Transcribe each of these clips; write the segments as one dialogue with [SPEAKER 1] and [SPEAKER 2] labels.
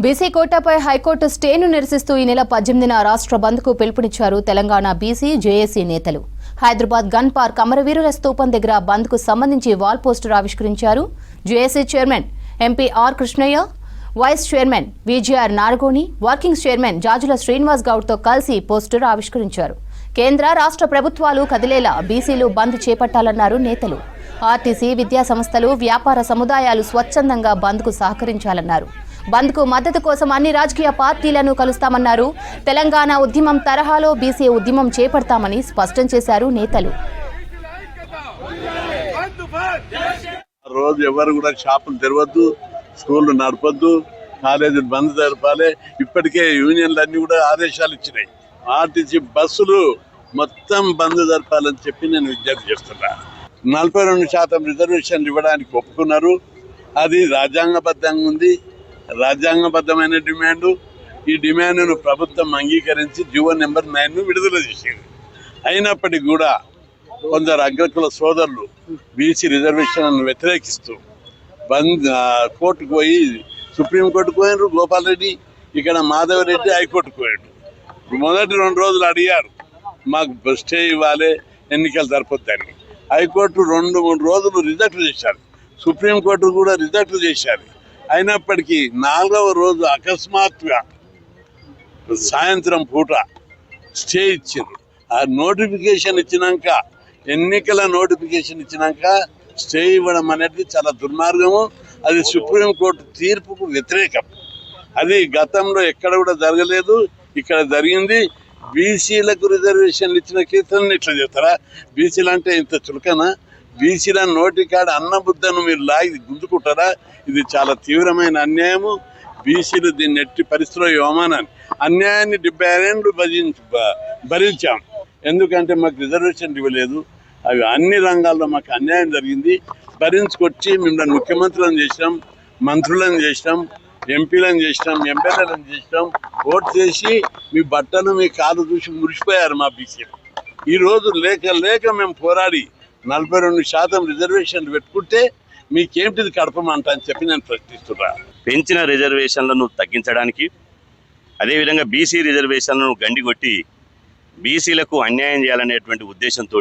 [SPEAKER 1] BC కోటాపై high court స్టేను నిరసిస్తూ ఈ నెల 18న రాష్ట్ర బంద్కు పిలుపునిచ్చారు తెలంగాణ బీసీ జేఏసీ నేతలు. హైదరాబాద్ గన్ పార్క్ అమరవీరుల స్తూపం దగ్గర బంద్కు సంబంధించి వాల్ పోస్టర్ ఆవిష్కరించారు. JAC chairman MP R Krishnaiah, vice chairman VGR Naragoni, working chairman Jajula Srinivas గౌడ్తో కలిసి పోస్టర్ ఆవిష్కరించారు. కేంద్ర రాష్ట్ర ప్రభుత్వాలు కదిలేలా బీసీలు బంద్ చేపట్టాలన్నారు నేతలు. ఆర్టీసీ, విద్యా సంస్థలు, వ్యాపార సముదాయాలు స్వచ్ఛందంగా బంద్కు సహకరించాలన్నారు. బంద్కు మద్దతు కోసం అన్ని రాజకీయ పార్టీలను కలుస్తామన్నారు. తెలంగాణ ఉద్యమం తరహాలో బీసీ ఉద్యమం చేపడతామని స్పష్టం చేశారు నేతలు.
[SPEAKER 2] రోజు ఎవరు కూడా షాపులు తెరవద్దు, స్కూళ్లు నడపద్దు, కాలేజీలు బంద్ జరపాలి. ఇప్పటికే యూనియన్లు అన్ని కూడా ఆదేశాలు ఇచ్చినాయి. ఆర్టీసీ బస్సులు మొత్తం బంద్ జరపాలని చెప్పి నేను విజ్ఞప్తి చేస్తున్నా. 42% రిజర్వేషన్లు ఇవ్వడానికి ఒప్పుకున్నారు. అది రాజ్యాంగబద్ధంగా ఉంది, రాజ్యాంగబద్ధమైన డిమాండ్. ఈ డిమాండ్ను ప్రభుత్వం అంగీకరించి జీవో నెంబర్ 9 విడుదల చేసింది. అయినప్పటికీ కూడా కొందరు అగ్రకుల సోదరులు బీసీ రిజర్వేషన్లను వ్యతిరేకిస్తూ కోర్టుకు పోయి, సుప్రీంకోర్టుకు పోయినారు గోపాల్ రెడ్డి, ఇక్కడ మాధవరెడ్డి హైకోర్టుకు పోయాడు. మొదటి 2 రోజులు అడిగారు మాకు స్టే ఇవ్వాలి, ఎన్నికలు జరపొద్దని. హైకోర్టు 2-3 రోజులు రిజెక్ట్ చేశారు, సుప్రీంకోర్టు కూడా రిజెక్ట్ చేశారు. అయినప్పటికీ 4వ రోజు అకస్మాత్తుగా సాయంత్రం పూట స్టే ఇచ్చారు. ఆ నోటిఫికేషన్ ఇచ్చినాక, ఎన్నికల నోటిఫికేషన్ ఇచ్చినాక స్టే ఇవ్వడం అనేది చాలా దుర్మార్గము. అది సుప్రీంకోర్టు తీర్పుకు వ్యతిరేకం. అది గతంలో ఎక్కడ కూడా జరగలేదు, ఇక్కడ జరిగింది. బీసీలకు రిజర్వేషన్లు ఇచ్చిన కేసులను ఇట్లా చేస్తారా? బీసీలు అంటే ఇంత చులకనా? బీసీల నోటికాడ అన్నబుద్ధను మీరు లాగి గుంజుకుంటారా? ఇది చాలా తీవ్రమైన అన్యాయము. బీసీలు దీన్ని ఎట్టి పరిస్థితిలో అవమానాన్ని, అన్యాయాన్ని 76 ఏళ్ళు భరించాం. ఎందుకంటే మాకు రిజర్వేషన్ ఇవ్వలేదు. అవి అన్ని రంగాల్లో మాకు అన్యాయం జరిగింది. భరించుకొచ్చి మిమ్మల్ని ముఖ్యమంత్రులను చేసినాం, మంత్రులను చేసినాం, ఎంపీలను చేసినాం, ఎమ్మెల్యేలను చేసినాం. ఓటు చేసి మీ బట్టలు, మీ కాలు చూసి మురిసిపోయారు మా బీసీలు. ఈరోజు లేక మేము పోరాడి 42% రిజర్వేషన్లు పెట్టుకుంటే మీకేమిటిది కడపమంట అని చెప్పి నేను ప్రశ్నిస్తున్నా.
[SPEAKER 3] పెంచిన రిజర్వేషన్లను తగ్గించడానికి, అదేవిధంగా బీసీ రిజర్వేషన్లను గండికొట్టి బీసీలకు అన్యాయం చేయాలనేటువంటి ఉద్దేశంతో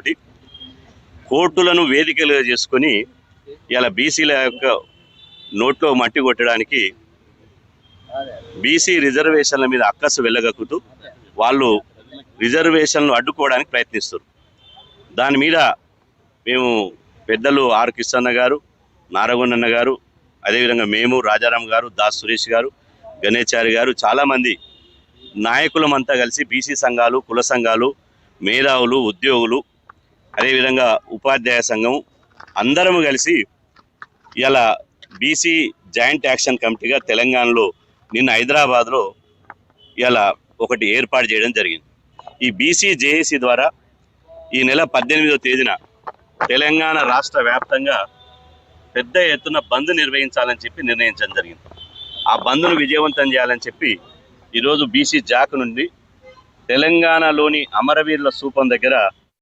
[SPEAKER 3] కోర్టులను వేదికలుగా చేసుకొని ఇలా బీసీల యొక్క నోట్లో మట్టి కొట్టడానికి, బీసీ రిజర్వేషన్ల మీద అక్కసు వెళ్ళగక్కుతూ వాళ్ళు రిజర్వేషన్లు అడ్డుకోవడానికి ప్రయత్నిస్తారు. దాని మీద మేము పెద్దలు ఆర్ కృష్ణన్న గారు, నారగొండన్న గారు, అదేవిధంగా మేము, రాజారాం గారు, దాస్ సురేష్ గారు, గణేచారి గారు, చాలామంది నాయకులమంతా కలిసి బీసీ సంఘాలు, కుల సంఘాలు, మేధావులు, ఉద్యోగులు, అదేవిధంగా ఉపాధ్యాయ సంఘం అందరము కలిసి ఇలా బీసీ జాయింట్ యాక్షన్ కమిటీగా తెలంగాణలో నిన్న హైదరాబాద్లో ఇలా ఒకటి ఏర్పాటు చేయడం జరిగింది. ఈ బీసీ జేఏసీ ద్వారా ఈ నెల 18వ తేదీన తెలంగాణ రాష్ట్ర వ్యాప్తంగా పెద్ద ఎత్తున బంద్ నిర్వహించాలని చెప్పి నిర్ణయించడం జరిగింది. ఆ బంద్ను విజయవంతం చేయాలని చెప్పి ఈరోజు బీసీ జాక్ నుండి తెలంగాణలోని అమరవీరుల స్తూపం దగ్గర